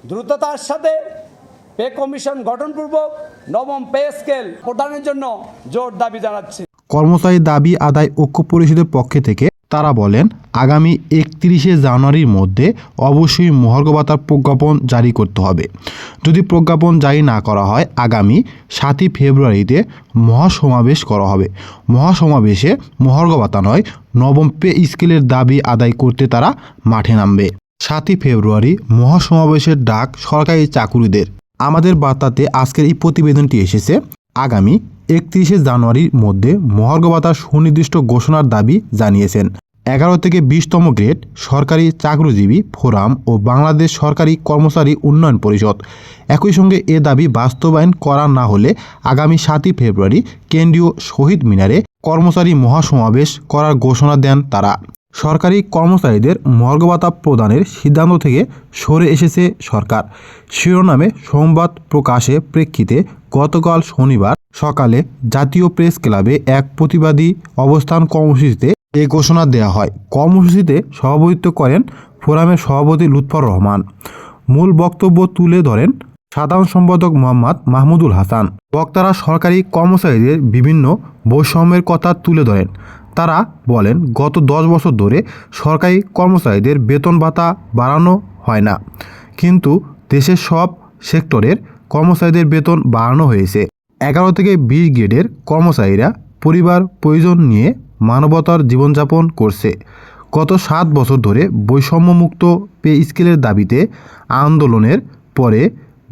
দ্রুততার সাথে pay commission গঠনপূর্বক নবম পে স্কেল প্রদানের জন্য জোর দাবি জানাচ্ছি। কর্মচারী দাবি আদায় ঐক্য পরিষদের পক্ষ থেকে তারা বলেন, আগামী 31শে জানুয়ারির মধ্যে অবশ্যই মহার্ঘ ভাতার প্রজ্ঞাপন জারি করতে হবে। যদি প্রজ্ঞাপন জারি না করা হয়, আগামী 7ই ফেব্রুয়ারিতে মহাসমাবেশ করা হবে। মহাসমাবেশে মহার্ঘ ভাতা নয়, নবম পে স্কেলের দাবি আদায় করতে তারা মাঠে নামবে। 7ই ফেব্রুয়ারি মহাসমাবেশের ডাক সরকারি চাকুরিদের। আমাদের বার্তাতে আজকের এই প্রতিবেদনটি এসেছে। আগামী 31শে জানুয়ারির মধ্যে মহার্ঘ ভাতার সুনির্দিষ্ট ঘোষণার দাবি জানিয়েছেন 11 থেকে 20তম গ্রেড সরকারি চাকরিজীবী ফোরাম ও বাংলাদেশ সরকারি কর্মচারী উন্নয়ন পরিষদ। একই সঙ্গে এ দাবি বাস্তবায়ন করা না হলে আগামী 7ই ফেব্রুয়ারি কেন্দ্রীয় শহীদ মিনারে কর্মচারী মহাসমাবেশ করার ঘোষণা দেন তারা। সরকারি কর্মচারীদের মহার্ঘ ভাতা প্রদানের সিদ্ধান্ত থেকে সরে এসেছে সরকার শিরোনামে সংবাদ প্রকাশে প্রেক্ষিতে গতকাল শনিবার সকালে জাতীয় প্রেস ক্লাবে এক প্রতিবাদী অবস্থান কর্মসূচিতে এ ঘোষণা দেওয়া হয়। কর্মসূচিতে সভাপতিত্ব করেন ফোরামের সভাপতি লুৎফর রহমান। মূল বক্তব্য তুলে ধরেন সাধারণ সম্পাদক মোহাম্মদ মাহমুদুল হাসান। বক্তারা সরকারি কর্মচারীদের বিভিন্ন বৈষম্যের কথা তুলে ধরেন। তারা বলেন, গত 10 বছর ধরে সরকারি কর্মচারীদের বেতন ভাতা বাড়ানো হয় না, কিন্তু দেশের সব সেক্টরের কর্মচারীদের বেতন বাড়ানো হয়েছে। 11 থেকে 20 গ্রেডের কর্মচারীরা পরিবার প্রয়োজন নিয়ে মানবতার জীবনযাপন করছে। গত 7 বছর ধরে বৈষম্যমুক্ত পে স্কেলের দাবিতে আন্দোলনের পরে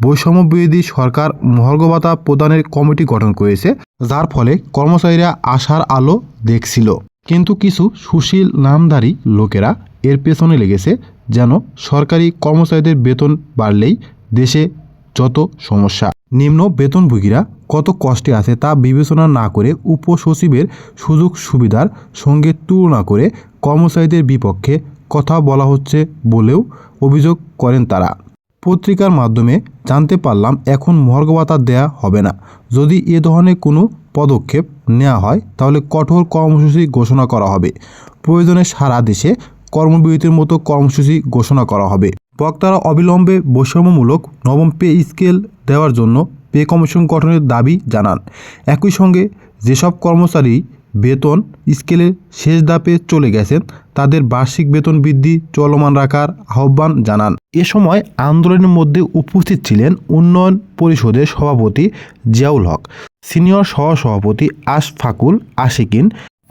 বৈষম্য বিরোধী সরকার মহার্ঘ ভাতা প্রদানের কমিটি গঠন করেছে, যার ফলে কর্মচারীরা আশার আলো দেখছিল। কিন্তু কিছু সুশীল নামধারী লোকেরা এর পেছনে লেগেছে, যেন সরকারি কর্মচারীদের বেতন বাড়লেই দেশে যত সমস্যা। নিম্ন বেতনভোগীরা কত কষ্টে আছে তা বিবেচনা না করে উপসচিবের সুযোগ সুবিধার সঙ্গে তুলনা করে কর্মচারীদের বিপক্ষে কথা বলা হচ্ছে বলেও অভিযোগ করেন তারা। পত্রিকার মাধ্যমে জানতে পারলাম, এখন মহার্ঘ ভাতা দেয়া হবে না। যদি এ ধরনের কোনো পদক্ষেপ নেওয়া হয় তাহলে কঠোর কর্মসূচি ঘোষণা করা হবে। প্রয়োজনে সারা দেশে কর্মবিরতির মতো কর্মসূচি ঘোষণা করা হবে। বক্তারা অবিলম্বে বৈষম্যমূলক নবম পে স্কেল দেওয়ার জন্য পে কমিশন গঠনের দাবি জানান। একই সঙ্গে যেসব কর্মচারী বেতন স্কেলের শেষ ধাপে চলে গেছেন তাদের বার্ষিক বেতন বৃদ্ধি চলমান রাখার আহ্বান জানান। এ সময় আন্দোলনের মধ্যে উপস্থিত ছিলেন উন্নয়ন পরিষদের সভাপতি জিয়াউল হক, সিনিয়র সহসভাপতি আশফাকুল আশিকিন,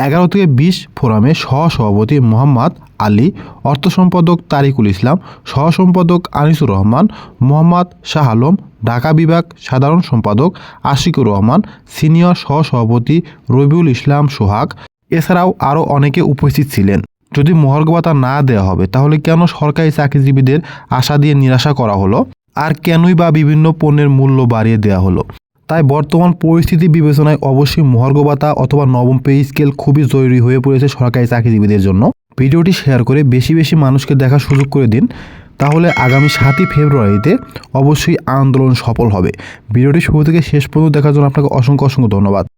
11 থেকে 20 ফোরামের সহসভাপতি মোহাম্মদ আলী, অর্থ সম্পাদক তারিকুল ইসলাম, সহসম্পাদক আনিসুর রহমান, মোহাম্মদ শাহ আলম, ঢাকা বিভাগ সাধারণ সম্পাদক আশিকুর রহমান, সিনিয়র সহসভাপতি রবিউল ইসলাম সোহাগ, এছাড়াও আরও অনেকে উপস্থিত ছিলেন। যদি মহার্ঘ ভাতা না দেওয়া হবে তাহলে কেন সরকারি চাকরিজীবীদের আশা দিয়ে নিরাশা করা হলো, আর কেনই বা বিভিন্ন পণ্যের মূল্য বাড়িয়ে দেওয়া হলো? তাই বর্তমান পরিস্থিতি বিবেচনায় অবশ্যই মহার্ঘ ভাতা অথবা নবম পে স্কেল খুবই জরুরি হয়ে পড়েছে সরকারি চাকরিজীবীদের জন্য। ভিডিওটি শেয়ার করে বেশি বেশি মানুষকে দেখার সুযোগ করে দিন, তাহলে আগামী 7ই ফেব্রুয়ারিতে অবশ্যই আন্দোলন সফল হবে। ভিডিওটি শুরু থেকে শেষ পর্যন্ত দেখার জন্য আপনাকে অসংখ্য ধন্যবাদ।